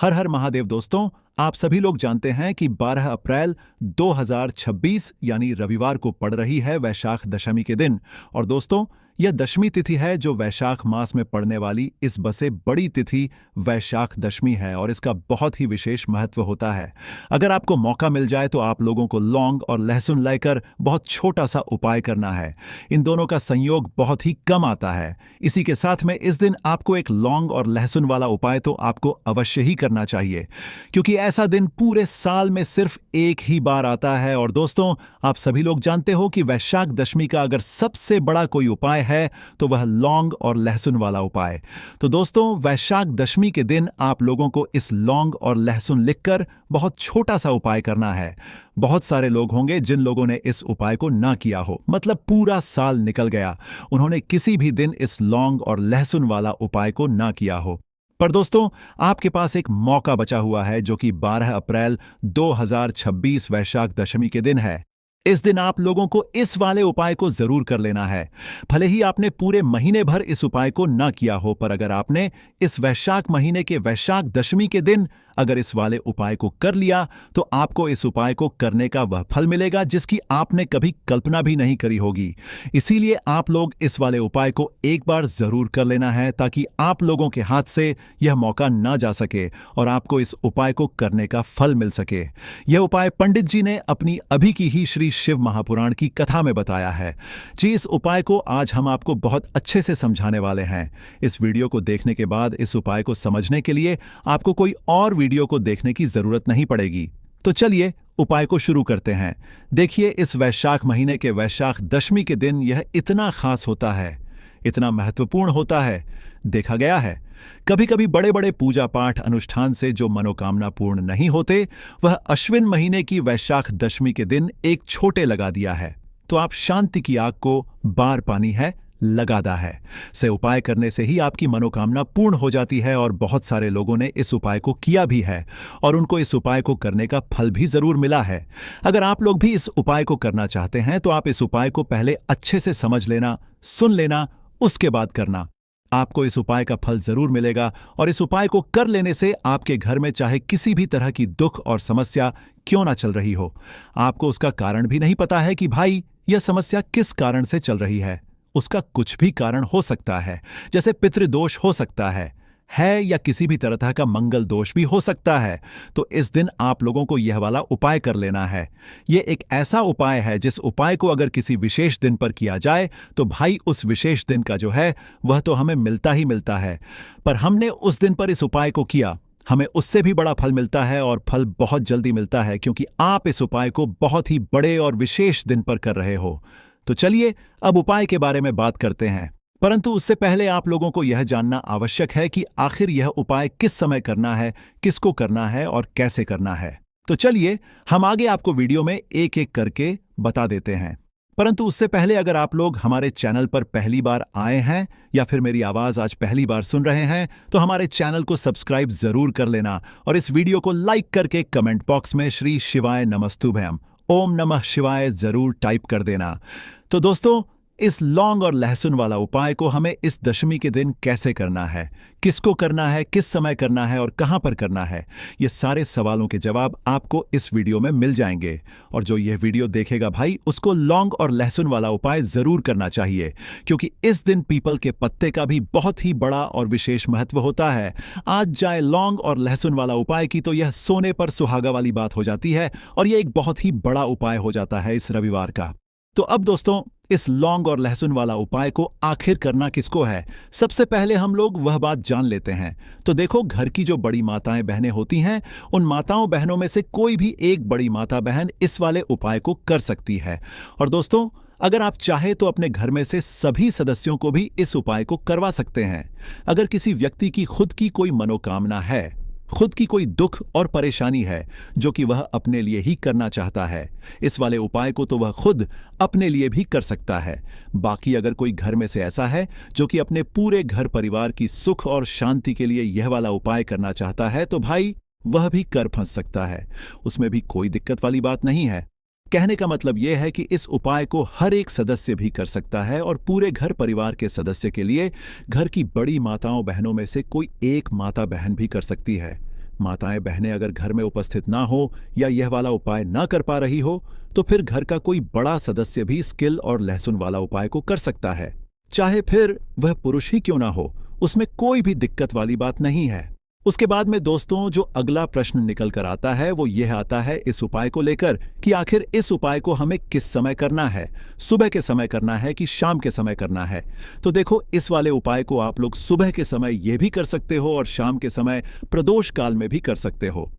हर हर महादेव दोस्तों। आप सभी लोग जानते हैं कि 12 अप्रैल 2026 यानी रविवार को पड़ रही है वैशाख दशमी के दिन। और दोस्तों, यह दशमी तिथि है जो वैशाख मास में पड़ने वाली इस बसे बड़ी तिथि वैशाख दशमी है और इसका बहुत ही विशेष महत्व होता है। अगर आपको मौका मिल जाए तो आप लोगों को लौंग और लहसुन लेकर बहुत छोटा सा उपाय करना है। इन दोनों का संयोग बहुत ही कम आता है। इसी के साथ में इस दिन आपको एक लौंग और लहसुन वाला उपाय तो आपको अवश्य ही करना चाहिए, क्योंकि ऐसा दिन पूरे साल में सिर्फ एक ही बार आता है। और दोस्तों, आप सभी लोग जानते हो कि वैशाख दशमी का अगर सबसे बड़ा कोई उपाय है तो वह लौंग और लहसुन वाला उपाय। तो दोस्तों, वैशाख दशमी के दिन आप लोगों को इस लौंग और लहसुन लिखकर बहुत छोटा सा उपाय करना है। बहुत सारे लोग होंगे जिन लोगों ने इस उपाय को ना किया हो, मतलब पूरा साल निकल गया, उन्होंने किसी भी दिन इस लौंग और लहसुन वाला उपाय को ना किया हो। पर दोस्तों, आपके पास एक मौका बचा हुआ है जो कि 12 अप्रैल 2026 वैशाख दशमी के दिन है। इस दिन आप लोगों को इस वाले उपाय को जरूर कर लेना है। भले ही आपने पूरे महीने भर इस उपाय को ना किया हो, पर अगर आपने इस वैशाख महीने के वैशाख दशमी के दिन अगर इस वाले उपाय को कर लिया तो आपको इस उपाय को करने का वह फल मिलेगा जिसकी आपने कभी कल्पना भी नहीं करी होगी। इसीलिए आप लोग इस वाले उपाय को एक बार जरूर कर लेना है ताकि आप लोगों के हाथ से यह मौका ना जा सके और आपको इस उपाय को करने का फल मिल सके। यह उपाय पंडित जी ने अपनी अभी की ही श्री शिव महापुराण की कथा में बताया है। जी, इस उपाय को आज हम आपको बहुत अच्छे से समझाने वाले हैं। इस वीडियो को देखने के बाद इस उपाय को समझने के लिए आपको कोई और वीडियो को देखने की जरूरत नहीं पड़ेगी। तो चलिए उपाय को शुरू करते हैं। देखिए, इस वैशाख महीने के वैशाख दशमी के दिन यह इतना खास होता है, इतना महत्वपूर्ण होता है। देखा गया है कभी कभी बड़े बड़े पूजा पाठ अनुष्ठान से जो मनोकामना पूर्ण नहीं होते, वह अश्विन महीने की वैशाख दशमी के दिन एक छोटे लगा दिया है। तो आप शांति की आग को बार पानी है लगादा है से उपाय करने से ही आपकी मनोकामना पूर्ण हो जाती है। और बहुत सारे लोगों ने इस उपाय को किया भी है और उनको इस उपाय को करने का फल भी जरूर मिला है। अगर आप लोग भी इस उपाय को करना चाहते हैं तो आप इस उपाय को पहले अच्छे से समझ लेना, सुन लेना, उसके बाद करना। आपको इस उपाय का फल जरूर मिलेगा और इस उपाय को कर लेने से आपके घर में चाहे किसी भी तरह की दुख और समस्या क्यों ना चल रही हो, आपको उसका कारण भी नहीं पता है कि भाई यह समस्या किस कारण से चल रही है। उसका कुछ भी कारण हो सकता है, जैसे पितृदोष हो सकता है या किसी भी तरह का मंगल दोष भी हो सकता है। तो इस दिन आप लोगों को यह वाला उपाय कर लेना है। यह एक ऐसा उपाय है जिस उपाय को अगर किसी विशेष दिन पर किया जाए तो भाई उस विशेष दिन का जो है वह तो हमें मिलता ही मिलता है। पर हमने उस दिन पर इस उपाय को किया, हमें उससे भी बड़ा फल मिलता है और फल बहुत जल्दी मिलता है, क्योंकि आप इस उपाय को बहुत ही बड़े और विशेष दिन पर कर रहे हो। तो चलिए अब उपाय के बारे में बात करते हैं, परंतु उससे पहले आप लोगों को यह जानना आवश्यक है कि आखिर यह उपाय किस समय करना है, किसको करना है और कैसे करना है। तो चलिए हम आगे आपको वीडियो में एक एक करके बता देते हैं। परंतु उससे पहले अगर आप लोग हमारे चैनल पर पहली बार आए हैं या फिर मेरी आवाज आज पहली बार सुन रहे हैं तो हमारे चैनल को सब्सक्राइब जरूर कर लेना और इस वीडियो को लाइक करके कमेंट बॉक्स में श्री शिवाय नमस्तुभ्यम, ओम नमः शिवाय जरूर टाइप कर देना। तो दोस्तों, इस लौंग और लहसुन वाला उपाय को हमें इस दशमी के दिन कैसे करना है, किसको करना है, किस समय करना है और कहां पर करना है, ये सारे सवालों के जवाब आपको इस वीडियो में मिल जाएंगे। और जो यह वीडियो देखेगा भाई, उसको लौंग और लहसुन वाला उपाय जरूर करना चाहिए, क्योंकि इस दिन पीपल के पत्ते का भी बहुत ही बड़ा और विशेष महत्व होता है। आज जाए लौंग और लहसुन वाला उपाय की तो यह सोने पर सुहागा वाली बात हो जाती है और यह एक बहुत ही बड़ा उपाय हो जाता है इस रविवार का। तो अब दोस्तों, इस लौंग और लहसुन वाला उपाय को आखिर करना किसको है, सबसे पहले हम लोग वह बात जान लेते हैं। तो देखो, घर की जो बड़ी माताएं बहनें होती हैं, उन माताओं बहनों में से कोई भी एक बड़ी माता बहन इस वाले उपाय को कर सकती है। और दोस्तों, अगर आप चाहे तो अपने घर में से सभी सदस्यों को भी इस उपाय को करवा सकते हैं। अगर किसी व्यक्ति की खुद की कोई मनोकामना है, खुद की कोई दुख और परेशानी है जो कि वह अपने लिए ही करना चाहता है, इस वाले उपाय को तो वह खुद अपने लिए भी कर सकता है। बाकी अगर कोई घर में से ऐसा है जो कि अपने पूरे घर परिवार की सुख और शांति के लिए यह वाला उपाय करना चाहता है तो भाई वह भी कर फंस सकता है, उसमें भी कोई दिक्कत वाली बात नहीं है। कहने का मतलब यह है कि इस उपाय को हर एक सदस्य भी कर सकता है और पूरे घर परिवार के सदस्य के लिए घर की बड़ी माताओं बहनों में से कोई एक माता बहन भी कर सकती है। माताएं बहनें अगर घर में उपस्थित ना हो या यह वाला उपाय ना कर पा रही हो तो फिर घर का कोई बड़ा सदस्य भी स्किल और लहसुन वाला उपाय को कर सकता है, चाहे फिर वह पुरुष ही क्यों ना हो। उसमें कोई भी दिक्कत वाली बात नहीं है। उसके बाद में दोस्तों जो अगला प्रश्न निकल कर आता है वो यह आता है इस उपाय को लेकर कि आखिर इस उपाय को हमें किस समय करना है, सुबह के समय करना है कि शाम के समय करना है। तो देखो, इस वाले उपाय को आप लोग सुबह के समय ये भी कर सकते हो और शाम के समय प्रदोष काल में भी कर सकते हो।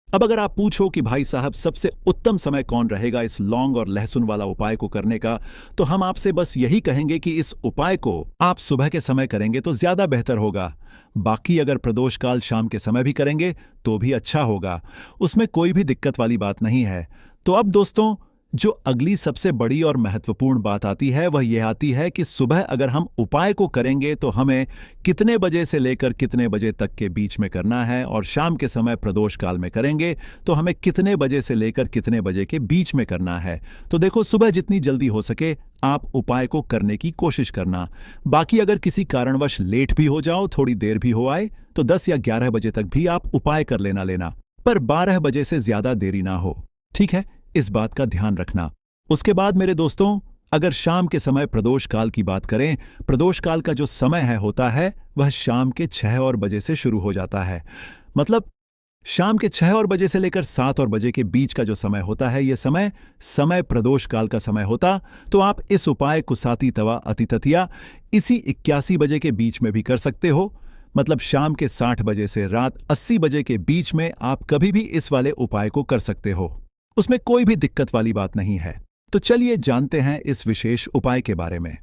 अब अगर आप पूछो कि भाई साहब सबसे उत्तम समय कौन रहेगा इस लौंग और लहसुन वाला उपाय को करने का, तो हम आपसे बस यही कहेंगे कि इस उपाय को आप सुबह के समय करेंगे तो ज्यादा बेहतर होगा। बाकी अगर प्रदोष काल शाम के समय भी करेंगे तो भी अच्छा होगा, उसमें कोई भी दिक्कत वाली बात नहीं है। तो अब दोस्तों जो अगली सबसे बड़ी और महत्वपूर्ण बात आती है वह यह आती है कि सुबह अगर हम उपाय को करेंगे तो हमें कितने बजे से लेकर कितने बजे तक के बीच में करना है, और शाम के समय प्रदोष काल में करेंगे तो हमें कितने बजे से लेकर कितने बजे के बीच में करना है। तो देखो, सुबह जितनी जल्दी हो सके आप उपाय को करने की कोशिश करना। बाकी अगर किसी कारणवश लेट भी हो जाओ, थोड़ी देर भी हो आए, तो 10 या 11 बजे तक भी आप उपाय कर लेना, पर 12 बजे से ज्यादा देरी ना हो, ठीक है? इस बात का ध्यान रखना। उसके बाद मेरे दोस्तों अगर शाम के समय प्रदोष काल की बात करें, प्रदोष काल का जो समय होता है वह शाम के 6 बजे से शुरू हो जाता है। मतलब शाम के 6 बजे से लेकर 7 बजे के बीच का जो समय होता है, यह समय प्रदोष काल का समय होता। तो आप इस उपाय कुसाती तवा अति ततिया इसी 81 बजे के बीच में भी कर सकते हो। मतलब शाम के 60 बजे से रात 80 बजे के बीच में आप कभी भी इस वाले उपाय को कर सकते हो, उसमें कोई भी दिक्कत वाली बात नहीं है। तो चलिए जानते हैं इस विशेष उपाय के बारे में।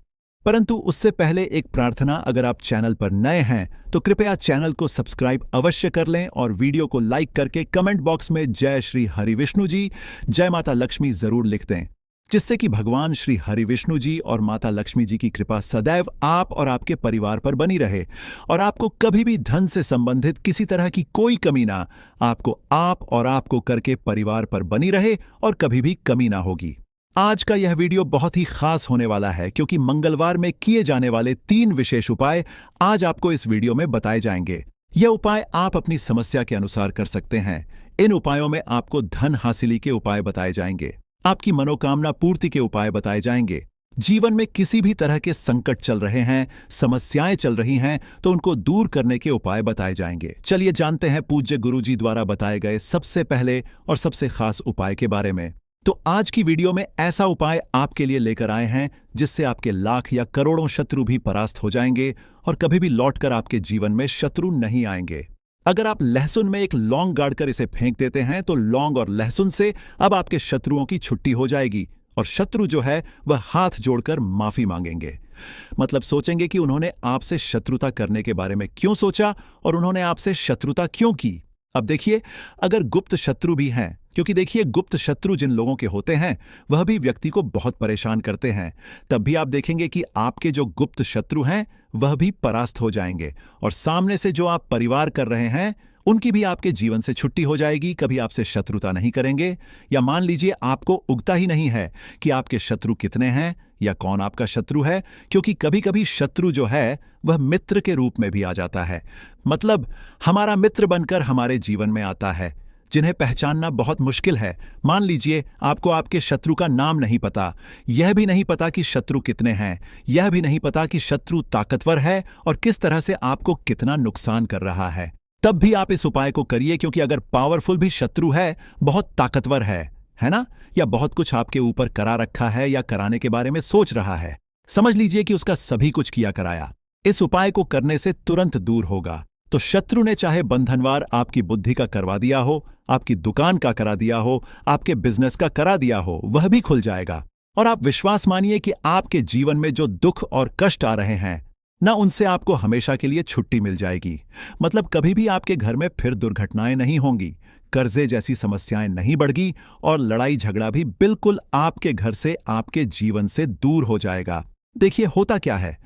परंतु उससे पहले एक प्रार्थना, अगर आप चैनल पर नए हैं तो कृपया चैनल को सब्सक्राइब अवश्य कर लें और वीडियो को लाइक करके कमेंट बॉक्स में जय श्री हरि विष्णु जी, जय माता लक्ष्मी जरूर लिख दें, जिससे कि भगवान श्री हरि विष्णु जी और माता लक्ष्मी जी की कृपा सदैव आप और आपके परिवार पर बनी रहे और आपको कभी भी धन से संबंधित किसी तरह की कोई कमी ना, आपको आप और आपको करके परिवार पर बनी रहे और कभी भी कमी ना होगी। आज का यह वीडियो बहुत ही खास होने वाला है क्योंकि मंगलवार में किए जाने वाले 3 विशेष उपाय आज आपको इस वीडियो में बताए जाएंगे। यह उपाय आप अपनी समस्या के अनुसार कर सकते हैं। इन उपायों में आपको धन हासिली के उपाय बताए जाएंगे, आपकी मनोकामना पूर्ति के उपाय बताए जाएंगे। जीवन में किसी भी तरह के संकट चल रहे हैं, समस्याएं चल रही हैं, तो उनको दूर करने के उपाय बताए जाएंगे। चलिए जानते हैं पूज्य गुरुजी द्वारा बताए गए सबसे पहले और सबसे खास उपाय के बारे में। तो आज की वीडियो में ऐसा उपाय आपके लिए लेकर आए हैं जिससे आपके लाख या करोड़ों शत्रु भी परास्त हो जाएंगे और कभी भी लौटकर आपके जीवन में शत्रु नहीं आएंगे। अगर आप लहसुन में एक लौंग गाड़कर इसे फेंक देते हैं तो लौंग और लहसुन से अब आपके शत्रुओं की छुट्टी हो जाएगी और शत्रु जो है वह हाथ जोड़कर माफी मांगेंगे। मतलब सोचेंगे कि उन्होंने आपसे शत्रुता करने के बारे में क्यों सोचा और उन्होंने आपसे शत्रुता क्यों की। अब देखिए, अगर गुप्त शत्रु भी हैं, क्योंकि देखिए गुप्त शत्रु जिन लोगों के होते हैं वह भी व्यक्ति को बहुत परेशान करते हैं, तब भी आप देखेंगे कि आपके जो गुप्त शत्रु हैं वह भी परास्त हो जाएंगे और सामने से जो आप परिवार कर रहे हैं उनकी भी आपके जीवन से छुट्टी हो जाएगी, कभी आपसे शत्रुता नहीं करेंगे। या मान लीजिए आपको उगता ही नहीं है कि आपके शत्रु कितने हैं या कौन आपका शत्रु है, क्योंकि कभी कभी शत्रु जो है वह मित्र के रूप में भी आ जाता है। मतलब हमारा मित्र बनकर हमारे जीवन में आता है, जिन्हें पहचानना बहुत मुश्किल है। मान लीजिए आपको आपके शत्रु का नाम नहीं पता, यह भी नहीं पता कि शत्रु कितने हैं, यह भी नहीं पता कि शत्रु ताकतवर है और किस तरह से आपको कितना नुकसान कर रहा है। तब भी आप इस उपाय को करिए, क्योंकि अगर पावरफुल भी शत्रु है, बहुत ताकतवर है ना, या बहुत कुछ आपके ऊपर करा रखा है या कराने के बारे में सोच रहा है, समझ लीजिए कि उसका सभी कुछ किया कराया, इस उपाय को करने से तुरंत दूर होगा। तो शत्रु ने चाहे बंधनवार आपकी बुद्धि का करवा दिया हो, आपकी दुकान का करा दिया हो, आपके बिजनेस का करा दिया हो, वह भी खुल जाएगा। और आप विश्वास मानिए कि आपके जीवन में जो दुख और कष्ट आ रहे हैं ना, उनसे आपको हमेशा के लिए छुट्टी मिल जाएगी। मतलब कभी भी आपके घर में फिर दुर्घटनाएं नहीं होंगी, कर्जे जैसी समस्याएं नहीं बढ़गी और लड़ाई झगड़ा भी बिल्कुल आपके घर से, आपके जीवन से दूर हो जाएगा। देखिए होता क्या है,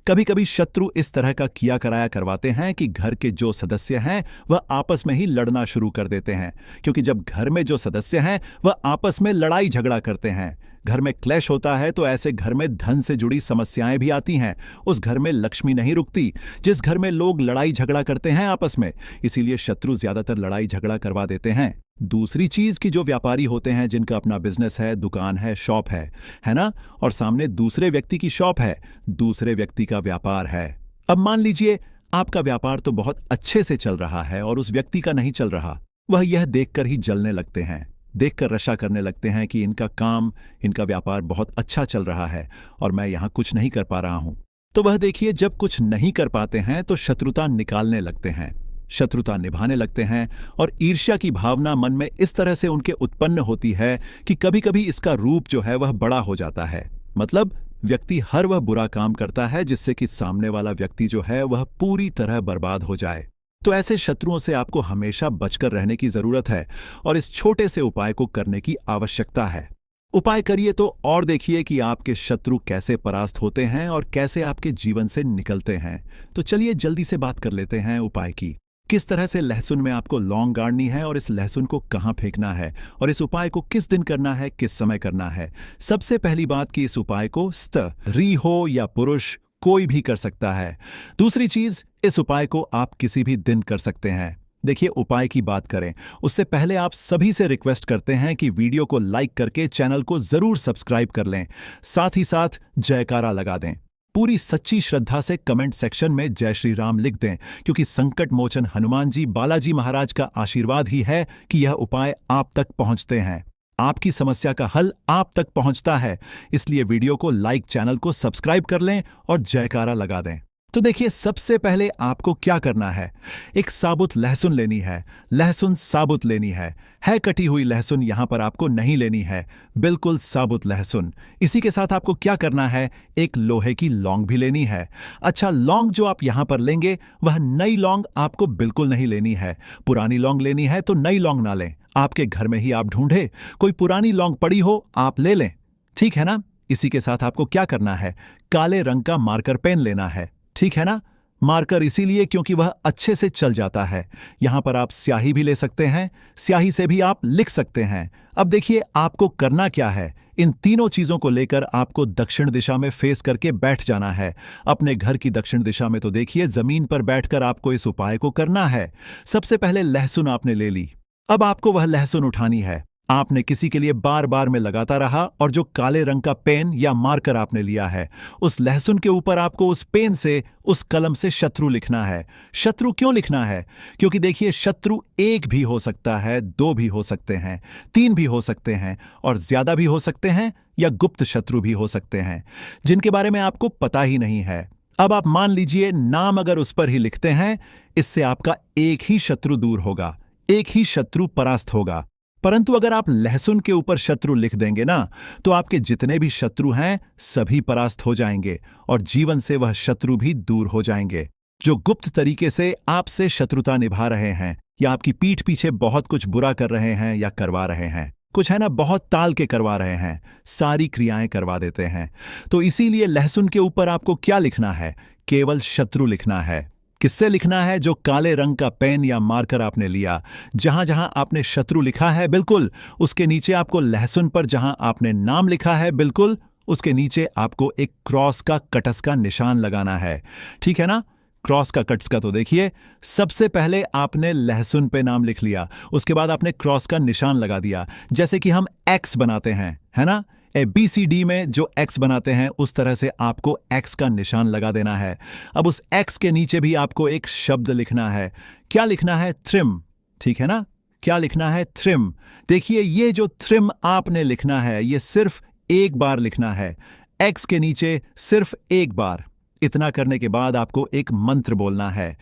कभी कभी शत्रु इस तरह का किया कराया करवाते हैं कि घर के जो सदस्य हैं वह आपस में ही लड़ना शुरू कर देते हैं, क्योंकि जब घर में जो सदस्य हैं वह आपस में लड़ाई झगड़ा करते हैं, घर में क्लैश होता है तो ऐसे घर में धन से जुड़ी समस्याएं भी आती हैं। उस घर में लक्ष्मी नहीं रुकती। जिस घर में लोग लड़ाई झगड़ा करते हैं आपस में, इसीलिए शत्रु ज्यादातर लड़ाई झगड़ा करवा देते हैं। दूसरी चीज कि जो व्यापारी होते हैं, जिनका अपना बिजनेस है, दुकान है, शॉप है ना, और सामने दूसरे व्यक्ति की शॉप है, दूसरे व्यक्ति का व्यापार है। अब मान लीजिए आपका व्यापार तो बहुत अच्छे से चल रहा है और उस व्यक्ति का नहीं चल रहा। वह यह देखकर ही जलने लगते हैं, देखकर रशा करने लगते हैं कि इनका काम, इनका व्यापार बहुत अच्छा चल रहा है और मैं यहां कुछ नहीं कर पा रहा हूं। तो वह देखिए, जब कुछ नहीं कर पाते हैं तो शत्रुता निकालने लगते हैं, शत्रुता निभाने लगते हैं और ईर्ष्या की भावना मन में इस तरह से उनके उत्पन्न होती है कि कभी कभी इसका रूप जो है वह बड़ा हो जाता है। मतलब व्यक्ति हर वह बुरा काम करता है जिससे कि सामने वाला व्यक्ति जो है वह पूरी तरह बर्बाद हो जाए। तो ऐसे शत्रुओं से आपको हमेशा बचकर रहने की जरूरत है और इस छोटे से उपाय को करने की आवश्यकता है। उपाय करिए तो और देखिए कि आपके शत्रु कैसे परास्त होते हैं और कैसे आपके जीवन से निकलते हैं। तो चलिए जल्दी से बात कर लेते हैं उपाय की। किस तरह से लहसुन में आपको लौंग गाड़नी है और इस लहसुन को कहां फेंकना है और इस उपाय को किस दिन करना है, किस समय करना है। सबसे पहली बात कि इस उपाय को स्त्री हो या पुरुष कोई भी कर सकता है। दूसरी चीज, इस उपाय को आप किसी भी दिन कर सकते हैं। देखिए, उपाय की बात करें उससे पहले आप सभी से रिक्वेस्ट करते हैं कि वीडियो को लाइक करके चैनल को जरूर सब्सक्राइब कर लें, साथ ही साथ जयकारा लगा दें। पूरी सच्ची श्रद्धा से कमेंट सेक्शन में जय श्री राम लिख दें, क्योंकि संकट मोचन हनुमान जी बालाजी महाराज का आशीर्वाद ही है कि यह उपाय आप तक पहुंचते हैं। आपकी समस्या का हल आप तक पहुंचता है। इसलिए वीडियो को लाइक, चैनल को सब्सक्राइब कर लें और जयकारा लगा दें। तो देखिए, सबसे पहले आपको क्या करना है, एक साबुत लहसुन लेनी है। लहसुन साबुत लेनी है कटी हुई लहसुन यहां पर आपको नहीं लेनी है, बिल्कुल साबुत लहसुन। इसी के साथ आपको क्या करना है, एक लोहे की लौंग भी लेनी है। अच्छा, लौंग जो आप यहां पर लेंगे वह नई लौंग आपको बिल्कुल नहीं लेनी है। पुरानी लौंग लेनी है तो नई लौंग ना लें, आपके घर में ही आप ढूंढे कोई पुरानी लौंग पड़ी हो आप ले लें, ठीक है ना। इसी के साथ आपको क्या करना है, काले रंग का मार्कर पेन लेना है, ठीक है ना। मार्कर इसीलिए क्योंकि वह अच्छे से चल जाता है। यहां पर आप स्याही भी ले सकते हैं, स्याही से भी आप लिख सकते हैं। अब देखिए आपको करना क्या है, इन तीनों चीजों को लेकर आपको दक्षिण दिशा में फेस करके बैठ जाना है। अपने घर की दक्षिण दिशा में तो देखिए जमीन पर बैठकर आपको इस उपाय को करना है। सबसे पहले लहसुन आपने ले ली, अब आपको वह लहसुन उठानी है। आपने किसी के लिए बार बार में लगाता रहा और जो काले रंग का पेन या मार्कर आपने लिया है, उस लहसुन के ऊपर आपको उस पेन से, उस कलम से शत्रु लिखना है। शत्रु क्यों लिखना है, क्योंकि देखिए शत्रु एक भी हो सकता है, दो भी हो सकते हैं, तीन भी हो सकते हैं और ज्यादा भी हो सकते हैं, या गुप्त शत्रु भी हो सकते हैं जिनके बारे में आपको पता ही नहीं है। अब आप मान लीजिए नाम अगर उस पर ही लिखते हैं, इससे आपका एक ही शत्रु दूर होगा, एक ही शत्रु परास्त होगा। परंतु अगर आप लहसुन के ऊपर शत्रु लिख देंगे ना, तो आपके जितने भी शत्रु हैं सभी परास्त हो जाएंगे और जीवन से वह शत्रु भी दूर हो जाएंगे जो गुप्त तरीके से आपसे शत्रुता निभा रहे हैं या आपकी पीठ पीछे बहुत कुछ बुरा कर रहे हैं या करवा रहे हैं। कुछ है ना, बहुत टाल के करवा रहे हैं, सारी क्रियाएं करवा देते हैं। तो इसीलिए लहसुन के ऊपर आपको क्या लिखना है, केवल शत्रु लिखना है। किससे लिखना है, जो काले रंग का पेन या मार्कर आपने लिया, जहां जहां आपने शत्रु लिखा है बिल्कुल उसके नीचे आपको लहसुन पर जहां आपने नाम लिखा है बिल्कुल उसके नीचे आपको एक क्रॉस का कटस का निशान लगाना है, ठीक है ना। क्रॉस का कट्स का तो देखिए, सबसे पहले आपने लहसुन पे नाम लिख लिया, उसके बाद आपने क्रॉस का निशान लगा दिया, जैसे कि हम एक्स बनाते हैं, है ना। ABCD में जो एक्स बनाते हैं उस तरह से आपको एक्स का निशान लगा देना है। अब उस एक्स के नीचे भी आपको एक शब्द लिखना है। क्या लिखना है, थ्रिम, ठीक है ना। क्या लिखना है, थ्रिम। देखिए ये जो थ्रिम आपने लिखना है ये सिर्फ एक बार लिखना है, एक्स के नीचे सिर्फ एक बार। इतना करने के बाद आपको एक मंत्र बोलना है।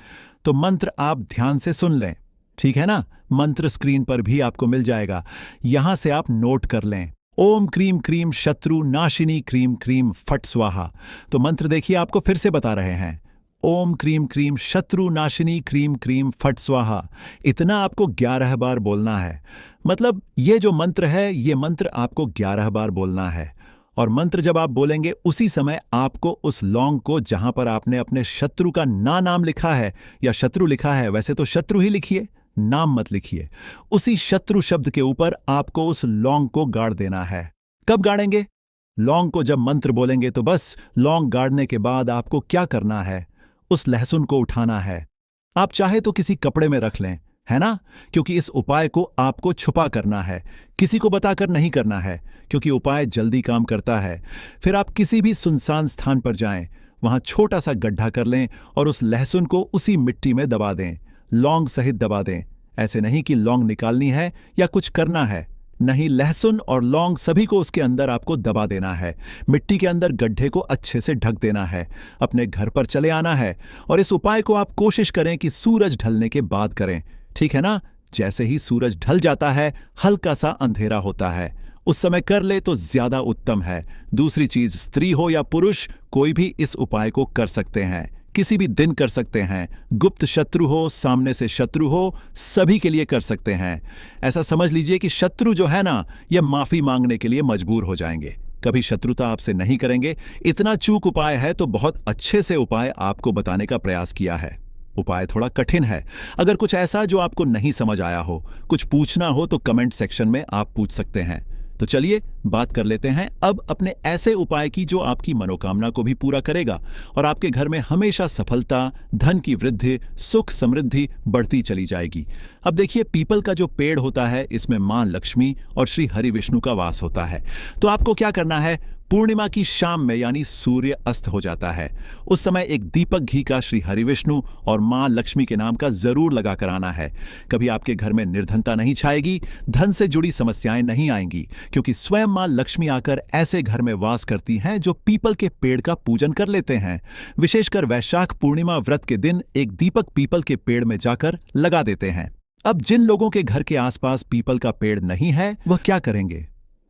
तो मंत्र आप ध्यान से सुन लें, ठीक है ना। मंत्र स्क्रीन पर भी आपको मिल जाएगा, यहां से आप नोट कर लें। ओम क्रीम क्रीम शत्रु नाशिनी क्रीम क्रीम फट स्वाहा। तो मंत्र देखिए आपको फिर से बता रहे हैं, ओम क्रीम क्रीम शत्रु नाशिनी क्रीम क्रीम फट स्वाहा। इतना आपको 11 बार बोलना है। मतलब ये जो मंत्र है ये मंत्र आपको 11 बार बोलना है। और मंत्र जब आप बोलेंगे उसी समय आपको उस लौंग को जहां पर आपने अपने शत्रु का नाम लिखा है या शत्रु लिखा है, वैसे तो शत्रु ही लिखिए, नाम मत लिखिए, उसी शत्रु शब्द के ऊपर आपको उस लौंग को गाड़ देना है। कब गाड़ेंगे? लौंग को जब मंत्र बोलेंगे तो बस लौंग गाड़ने के बाद आपको क्या करना है? उस लहसुन को उठाना है। आप चाहे तो किसी कपड़े में रख लें, है ना? क्योंकि इस उपाय को आपको छुपा करना है, किसी को बताकर नहीं करना है, क्योंकि उपाय जल्दी काम करता है। फिर आप किसी भी सुनसान स्थान पर जाएं, वहां छोटा सा गड्ढा कर लें और उस लहसुन को उसी मिट्टी में दबा दें, लौंग सहित दबा दें। ऐसे नहीं कि लौंग निकालनी है या कुछ करना है, नहीं, लहसुन और लौंग सभी को उसके अंदर आपको दबा देना है। मिट्टी के अंदर गड्ढे को अच्छे से ढक देना है। अपने घर पर चले आना है और इस उपाय को आप कोशिश करें कि सूरज ढलने के बाद करें, ठीक है ना? जैसे ही सूरज ढल जाता है, हल्का सा अंधेरा होता है, उस समय कर ले तो ज्यादा उत्तम है। दूसरी चीज, स्त्री हो या पुरुष, कोई भी इस उपाय को कर सकते हैं, किसी भी दिन कर सकते हैं। गुप्त शत्रु हो, सामने से शत्रु हो, सभी के लिए कर सकते हैं। ऐसा समझ लीजिए कि शत्रु जो है ना, यह माफी मांगने के लिए मजबूर हो जाएंगे, कभी शत्रुता आपसे नहीं करेंगे। इतना चूक उपाय है तो बहुत अच्छे से उपाय आपको बताने का प्रयास किया है। उपाय थोड़ा कठिन है। अगर कुछ ऐसा जो आपको नहीं समझ आया हो, कुछ पूछना हो तो कमेंट सेक्शन में आप पूछ सकते हैं। तो चलिए बात कर लेते हैं अब अपने ऐसे उपाय की जो आपकी मनोकामना को भी पूरा करेगा और आपके घर में हमेशा सफलता, धन की वृद्धि, सुख समृद्धि बढ़ती चली जाएगी। अब देखिए, पीपल का जो पेड़ होता है, इसमें मां लक्ष्मी और श्री हरि विष्णु का वास होता है। तो आपको क्या करना है? पूर्णिमा की शाम में, यानी सूर्य अस्त हो जाता है, उस समय एक दीपक घी का श्री हरि विष्णु और मां लक्ष्मी के नाम का जरूर लगा कर आना है। कभी आपके घर में निर्धनता नहीं छाएगी, धन से जुड़ी समस्याएं नहीं आएंगी, क्योंकि स्वयं मां लक्ष्मी आकर ऐसे घर में वास करती हैं जो पीपल के पेड़ का पूजन कर लेते हैं। विशेषकर वैशाख पूर्णिमा व्रत के दिन एक दीपक पीपल के पेड़ में जाकर लगा देते हैं। अब जिन लोगों के घर के आसपास पीपल का पेड़ नहीं है, वह क्या करेंगे?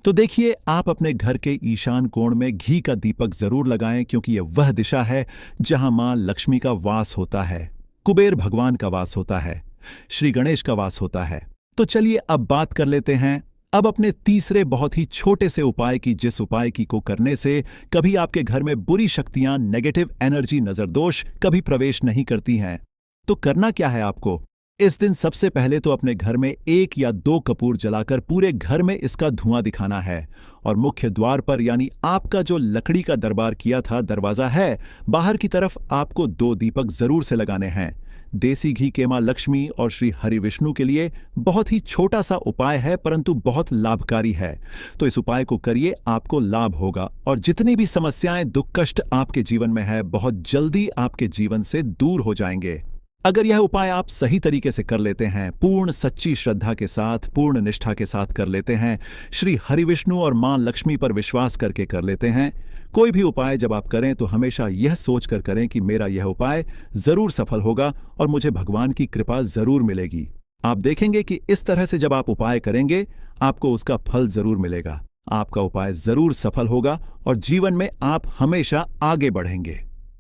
तो देखिए, आप अपने घर के ईशान कोण में घी का दीपक जरूर लगाएं, क्योंकि यह वह दिशा है जहां मां लक्ष्मी का वास होता है, कुबेर भगवान का वास होता है, श्री गणेश का वास होता है। तो चलिए अब बात कर लेते हैं अब अपने तीसरे बहुत ही छोटे से उपाय की, जिस उपाय की को करने से कभी आपके घर में बुरी शक्तियां, नेगेटिव एनर्जी, नजर दोष कभी प्रवेश नहीं करती हैं। तो करना क्या है आपको? इस दिन सबसे पहले तो अपने घर में 1 या 2 कपूर जलाकर पूरे घर में इसका धुआं दिखाना है और मुख्य द्वार पर, यानी आपका जो लकड़ी का दरबार किया था दरवाजा है, बाहर की तरफ आपको 2 दीपक जरूर से लगाने हैं। देसी घी के मां लक्ष्मी और श्री हरि विष्णु के लिए बहुत ही छोटा सा उपाय है, परंतु बहुत लाभकारी है। तो इस उपाय को करिए, आपको लाभ होगा और जितनी भी समस्याएं, दुख कष्ट आपके जीवन में है, बहुत जल्दी आपके जीवन से दूर हो जाएंगे। अगर यह उपाय आप सही तरीके से कर लेते हैं, पूर्ण सच्ची श्रद्धा के साथ, पूर्ण निष्ठा के साथ कर लेते हैं, श्री हरि विष्णु और मां लक्ष्मी पर विश्वास करके कर लेते हैं, कोई भी उपाय जब आप करें तो हमेशा यह सोचकर करें कि मेरा यह उपाय जरूर सफल होगा और मुझे भगवान की कृपा जरूर मिलेगी। आप देखेंगे कि इस तरह से जब आप उपाय करेंगे, आपको उसका फल जरूर मिलेगा, आपका उपाय जरूर सफल होगा और जीवन में आप हमेशा आगे बढ़ेंगे।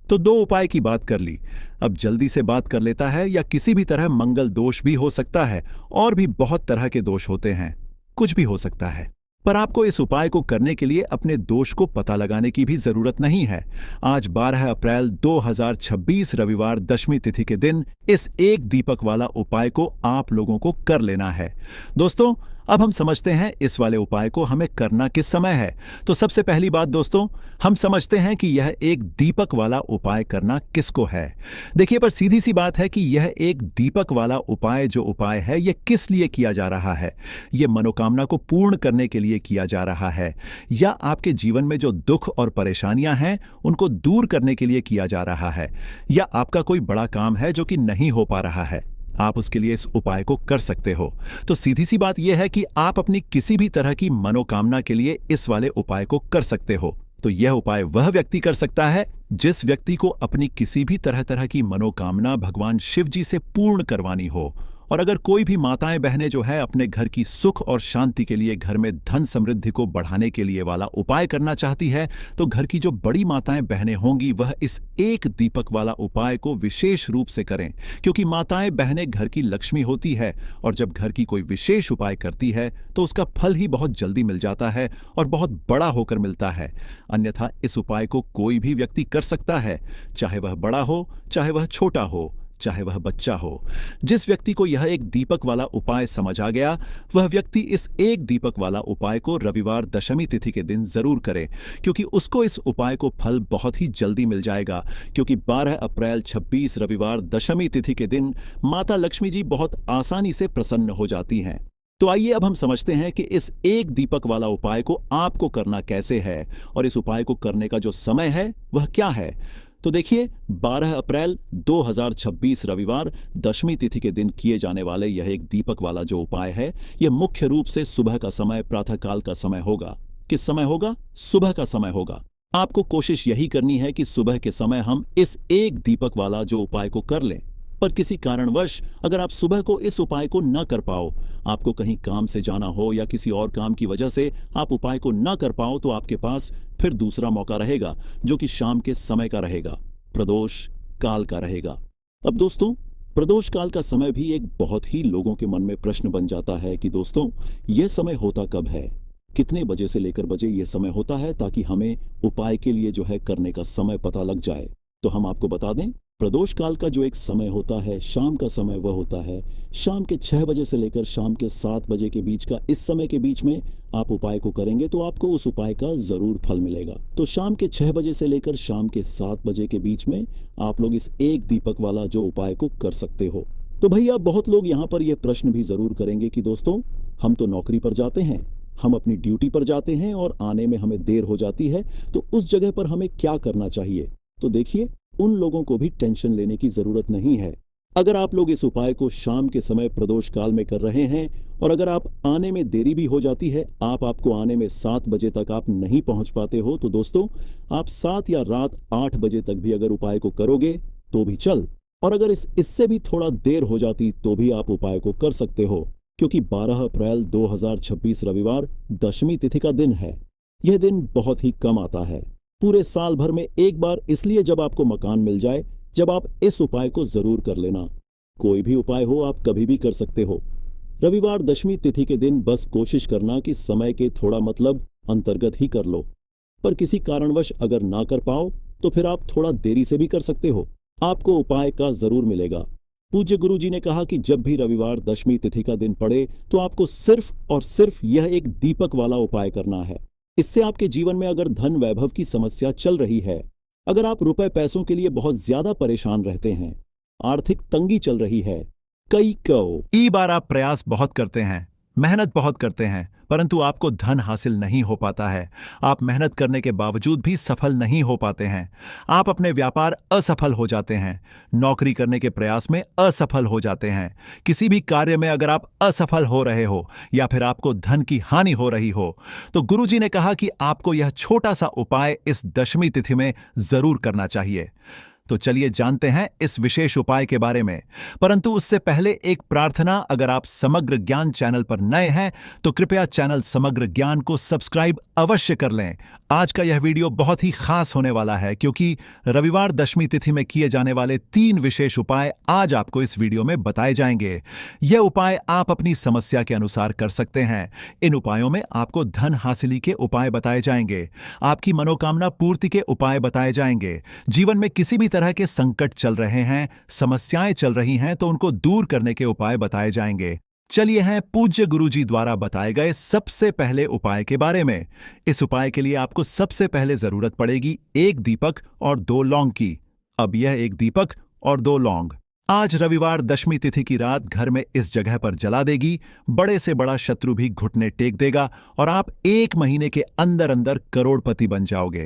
तो 2 उपाय की बात कर ली, अब जल्दी से बात कर लेता है या किसी भी तरह मंगल दोष भी हो सकता है, और भी बहुत तरह के दोष होते हैं, कुछ भी हो सकता है। पर आपको इस उपाय को करने के लिए अपने दोष को पता लगाने की भी जरूरत नहीं है। आज 12 अप्रैल 2026 रविवार दशमी तिथि के दिन इस 1 दीपक वाला उपाय को आप लोगों को कर लेना है। दोस्तों, अब हम समझते हैं इस वाले उपाय को हमें करना किस समय है। तो सबसे पहली बात दोस्तों, हम समझते हैं कि यह एक दीपक वाला उपाय करना किसको है। देखिए, पर सीधी सी बात है कि यह एक दीपक वाला उपाय जो उपाय है, यह किस लिए किया जा रहा है? यह मनोकामना को पूर्ण करने के लिए किया जा रहा है, या आपके जीवन में जो दुख और परेशानियां हैं उनको दूर करने के लिए किया जा रहा है, या आपका कोई बड़ा काम है जो कि नहीं हो पा रहा है, आप उसके लिए इस उपाय को कर सकते हो। तो सीधी सी बात यह है कि आप अपनी किसी भी तरह की मनोकामना के लिए इस वाले उपाय को कर सकते हो। तो यह उपाय वह व्यक्ति कर सकता है जिस व्यक्ति को अपनी किसी भी तरह की मनोकामना भगवान शिव जी से पूर्ण करवानी हो। और अगर कोई भी माताएं बहनें जो है अपने घर की सुख और शांति के लिए, घर में धन समृद्धि को बढ़ाने के लिए वाला उपाय करना चाहती है, तो घर की जो बड़ी माताएं बहनें होंगी वह इस 1 दीपक वाला उपाय को विशेष रूप से करें, क्योंकि माताएं बहनें घर की लक्ष्मी होती है और जब घर की कोई विशेष उपाय करती है तो उसका फल ही बहुत जल्दी मिल जाता है और बहुत बड़ा होकर मिलता है। अन्यथा इस उपाय को कोई भी व्यक्ति कर सकता है, चाहे वह बड़ा हो, चाहे वह छोटा हो, चाहे वह बच्चा हो। जिस व्यक्ति को यह एक दीपक वाला उपाय समझ आ गया, वह व्यक्ति इस एक दीपक वाला उपाय को रविवार दशमी तिथि के दिन जरूर करे, क्योंकि उसको इस उपाय को फल बहुत ही जल्दी मिल जाएगा। क्योंकि 12 अप्रैल 26 रविवार दशमी तिथि के दिन माता लक्ष्मी जी बहुत आसानी से प्रसन्न हो जाती हैं। तो आइए अब हम समझते हैं कि इस एक दीपक वाला उपाय को आपको करना कैसे है और इस उपाय को करने का जो समय है वह क्या है। तो देखिए, 12 अप्रैल 2026 रविवार दशमी तिथि के दिन किए जाने वाले यह एक दीपक वाला जो उपाय है, यह मुख्य रूप से सुबह का समय, प्रातःकाल का समय होगा। किस समय होगा? सुबह का समय होगा। आपको कोशिश यही करनी है कि सुबह के समय हम इस एक दीपक वाला जो उपाय को कर लें। पर किसी कारणवश अगर आप सुबह को इस उपाय को न कर पाओ, आपको कहीं काम से जाना हो या किसी और काम की वजह से आप उपाय को न कर पाओ, तो आपके पास फिर दूसरा मौका रहेगा, जो कि शाम के समय का रहेगा, प्रदोष काल का रहेगा। अब दोस्तों, प्रदोष काल का समय भी एक बहुत ही लोगों के मन में प्रश्न बन जाता है कि दोस्तों, यह समय होता कब है, कितने बजे से लेकर बजे यह समय होता है, ताकि हमें उपाय के लिए जो है करने का समय पता लग जाए। तो हम आपको बता दें, प्रदोष काल का जो एक समय होता है, शाम का समय, वह होता है शाम के 6 बजे से लेकर शाम के 7 बजे के बीच का। इस समय के बीच में आप उपाय को करेंगे तो आपको उस उपाय का जरूर फल मिलेगा। तो शाम के 6 बजे से लेकर शाम के 7 बजे के बीच में आप लोग इस एक दीपक वाला जो उपाय को कर सकते हो। तो भैया, बहुत लोग यहाँ पर यह प्रश्न भी जरूर करेंगे कि दोस्तों, हम तो नौकरी पर जाते हैं, हम अपनी ड्यूटी पर जाते हैं और आने में हमें देर हो जाती है, तो उस जगह पर हमें क्या करना चाहिए? तो देखिए, उन लोगों को भी टेंशन लेने की जरूरत नहीं है। अगर आप लोग इस उपाय को शाम के समय प्रदोष काल में कर रहे हैं और अगर आप आने में देरी भी हो जाती है, आपको आने में 7 बजे तक आप नहीं पहुंच पाते हो, तो दोस्तों, आप 7 या रात 8 बजे तक भी अगर उपाय को करोगे तो भी चल, और अगर इससे भी थोड़ा देर हो जाती तो भी आप उपाय को कर सकते हो। क्योंकि 12 अप्रैल 2026 रविवार दशमी तिथि का दिन है। यह दिन बहुत ही कम आता है, पूरे साल भर में एक बार, इसलिए जब आपको मकान मिल जाए, जब आप इस उपाय को जरूर कर लेना। कोई भी उपाय हो, आप कभी भी कर सकते हो। रविवार दशमी तिथि के दिन बस कोशिश करना कि समय के थोड़ा मतलब अंतर्गत ही कर लो। पर किसी कारणवश अगर ना कर पाओ तो फिर आप थोड़ा देरी से भी कर सकते हो, आपको उपाय का जरूर मिलेगा। पूज्य गुरु जी ने कहा कि जब भी रविवार दशमी तिथि का दिन पड़े तो आपको सिर्फ और सिर्फ यह एक दीपक वाला उपाय करना है। इससे आपके जीवन में अगर धन वैभव की समस्या चल रही है, अगर आप रुपए पैसों के लिए बहुत ज्यादा परेशान रहते हैं, आर्थिक तंगी चल रही है, कई बार आप प्रयास बहुत करते हैं, मेहनत बहुत करते हैं, परंतु आपको धन हासिल नहीं हो पाता है। आप मेहनत करने के बावजूद भी सफल नहीं हो पाते हैं। आप अपने व्यापार असफल हो जाते हैं, नौकरी करने के प्रयास में असफल हो जाते हैं, किसी भी कार्य में अगर आप असफल हो रहे हो या फिर आपको धन की हानि हो रही हो, तो गुरुजी ने कहा कि आपको यह छोटा सा उपाय इस दशमी तिथि में जरूर करना चाहिए। तो चलिए जानते हैं इस विशेष उपाय के बारे में। परंतु उससे पहले एक प्रार्थना, अगर आप समग्र ज्ञान चैनल पर नए हैं तो कृपया चैनल समग्र ज्ञान को सब्सक्राइब अवश्य कर लें। आज का यह वीडियो बहुत ही खास होने वाला है, क्योंकि रविवार दशमी तिथि में किए जाने वाले 3 विशेष उपाय आज आपको इस वीडियो में बताए जाएंगे। यह उपाय आप अपनी समस्या के अनुसार कर सकते हैं। इन उपायों में आपको धन हासिली के उपाय बताए जाएंगे, आपकी मनोकामना पूर्ति के उपाय बताए जाएंगे। जीवन में किसी भी तरह के संकट चल रहे हैं, समस्याएं चल रही हैं, तो उनको दूर करने के उपाय बताए जाएंगे। चलिए हैं पूज्य गुरुजी द्वारा बताए गए सबसे पहले उपाय के बारे में। इस उपाय के लिए आपको सबसे पहले जरूरत पड़ेगी 1 दीपक और 2 लौंग की। अब यह 1 दीपक और 2 लौंग आज रविवार दशमी तिथि की रात घर में इस जगह पर जला देगी। बड़े से बड़ा शत्रु भी घुटने टेक देगा और आप 1 महीने के अंदर अंदर करोड़पति बन जाओगे।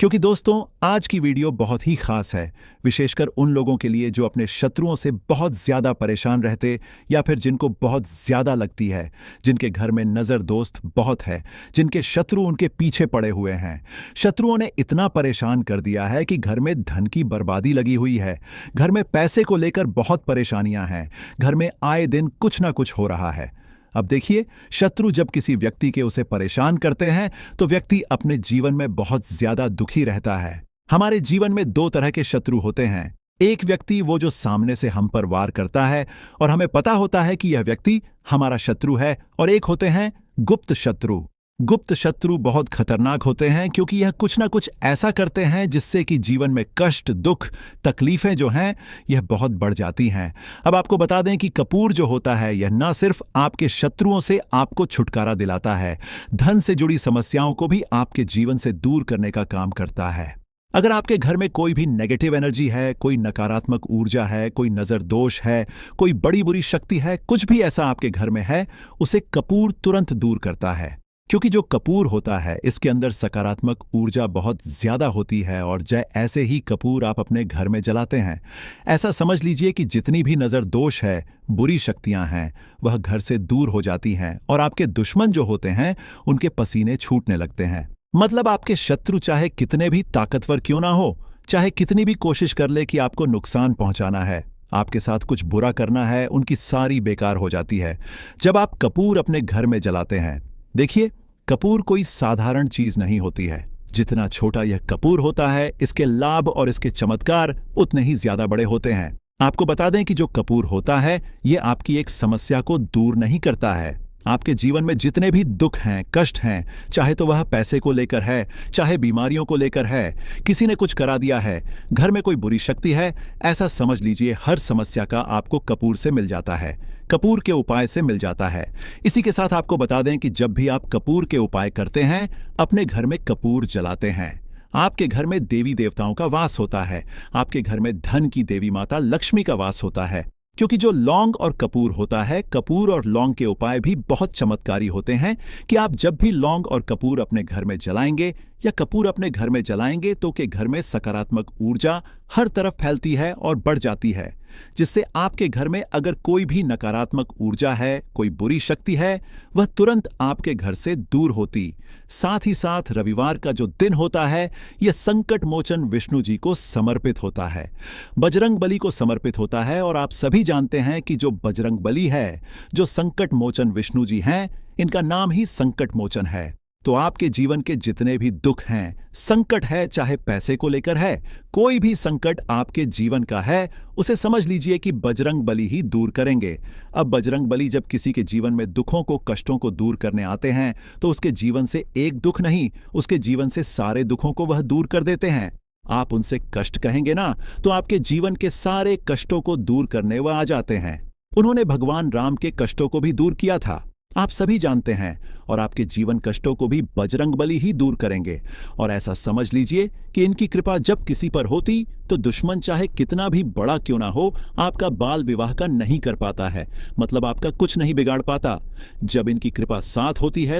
क्योंकि दोस्तों, आज की वीडियो बहुत ही खास है, विशेषकर उन लोगों के लिए जो अपने शत्रुओं से बहुत ज्यादा परेशान रहते या फिर जिनको बहुत ज्यादा लगती है, जिनके घर में नजर दोस्त बहुत है, जिनके शत्रु उनके पीछे पड़े हुए हैं। शत्रुओं ने इतना परेशान कर दिया है कि घर में धन की बर्बादी लगी हुई है, घर में पैसे को लेकर बहुत परेशानियां हैं, घर में आए दिन कुछ ना कुछ हो रहा है। अब देखिए, शत्रु जब किसी व्यक्ति के उसे परेशान करते हैं तो व्यक्ति अपने जीवन में बहुत ज्यादा दुखी रहता है। हमारे जीवन में 2 तरह के शत्रु होते हैं। एक व्यक्ति वो जो सामने से हम पर वार करता है और हमें पता होता है कि यह व्यक्ति हमारा शत्रु है, और एक होते हैं गुप्त शत्रु। गुप्त शत्रु बहुत खतरनाक होते हैं क्योंकि यह कुछ ना कुछ ऐसा करते हैं जिससे कि जीवन में कष्ट, दुख, तकलीफें जो हैं यह बहुत बढ़ जाती हैं। अब आपको बता दें कि कपूर जो होता है यह न सिर्फ आपके शत्रुओं से आपको छुटकारा दिलाता है, धन से जुड़ी समस्याओं को भी आपके जीवन से दूर करने का काम करता है। अगर आपके घर में कोई भी नेगेटिव एनर्जी है, कोई नकारात्मक ऊर्जा है, कोई नजर दोष है, कोई बड़ी बुरी शक्ति है, कुछ भी ऐसा आपके घर में है, उसे कपूर तुरंत दूर करता है। क्योंकि जो कपूर होता है इसके अंदर सकारात्मक ऊर्जा बहुत ज्यादा होती है और ऐसे ही कपूर आप अपने घर में जलाते हैं, ऐसा समझ लीजिए कि जितनी भी नजर दोष है, बुरी शक्तियां हैं, वह घर से दूर हो जाती हैं और आपके दुश्मन जो होते हैं उनके पसीने छूटने लगते हैं। मतलब आपके शत्रु चाहे कितने भी ताकतवर क्यों ना हो, चाहे कितनी भी कोशिश कर ले कि आपको नुकसान पहुंचाना है, आपके साथ कुछ बुरा करना है, उनकी सारी बेकार हो जाती है जब आप कपूर अपने घर में जलाते हैं। देखिए, कपूर कोई साधारण चीज नहीं होती है। जितना छोटा यह कपूर होता है, इसके लाभ और इसके चमत्कार उतने ही ज्यादा बड़े होते हैं। आपको बता दें कि जो कपूर होता है यह आपकी एक समस्या को दूर नहीं करता है। आपके जीवन में जितने भी दुख हैं, कष्ट हैं, चाहे तो वह पैसे को लेकर है, चाहे बीमारियों को लेकर है, किसी ने कुछ करा दिया है, घर में कोई बुरी शक्ति है, ऐसा समझ लीजिए हर समस्या का आपको कपूर से मिल जाता है, कपूर के उपाय से मिल जाता है। इसी के साथ आपको बता दें कि जब भी आप कपूर के उपाय करते हैं, अपने घर में कपूर जलाते हैं, आपके घर में देवी देवताओं का वास होता है, आपके घर में धन की देवी माता लक्ष्मी का वास होता है। क्योंकि जो लौंग और कपूर होता है, कपूर और लौंग के उपाय भी बहुत चमत्कारी होते हैं कि आप जब भी लौंग और कपूर अपने घर में जलाएंगे या कपूर अपने घर में जलाएंगे तो के घर में सकारात्मक ऊर्जा हर तरफ फैलती है और बढ़ जाती है, जिससे आपके घर में अगर कोई भी नकारात्मक ऊर्जा है, कोई बुरी शक्ति है, वह तुरंत आपके घर से दूर होती। साथ ही साथ रविवार का जो दिन होता है यह संकट मोचन विष्णु जी को समर्पित होता है, बजरंग बली को समर्पित होता है। और आप सभी जानते हैं कि जो बजरंग बली है, जो संकट मोचन विष्णु जी हैं, इनका नाम ही संकट मोचन है। तो आपके जीवन के जितने भी दुख हैं, संकट है, चाहे पैसे को लेकर है, कोई भी संकट आपके जीवन का है, उसे समझ लीजिए कि बजरंग बली ही दूर करेंगे। अब बजरंग बली जब किसी के जीवन में दुखों को, कष्टों को दूर करने आते हैं तो उसके जीवन से एक दुख नहीं, उसके जीवन से सारे दुखों को वह दूर कर देते हैं। आप उनसे कष्ट कहेंगे ना, तो आपके जीवन के सारे कष्टों को दूर करने वह आ जाते हैं। उन्होंने भगवान राम के कष्टों को भी दूर किया था, आप सभी जानते हैं, और आपके जीवन कष्टों को भी बजरंग बली ही दूर करेंगे। और ऐसा समझ लीजिए कि इनकी कृपा जब किसी पर होती तो दुश्मन चाहे कितना भी बड़ा क्यों ना हो, आपका बाल विवाह का नहीं कर पाता है, मतलब आपका कुछ नहीं बिगाड़ पाता। जब इनकी कृपा साथ होती है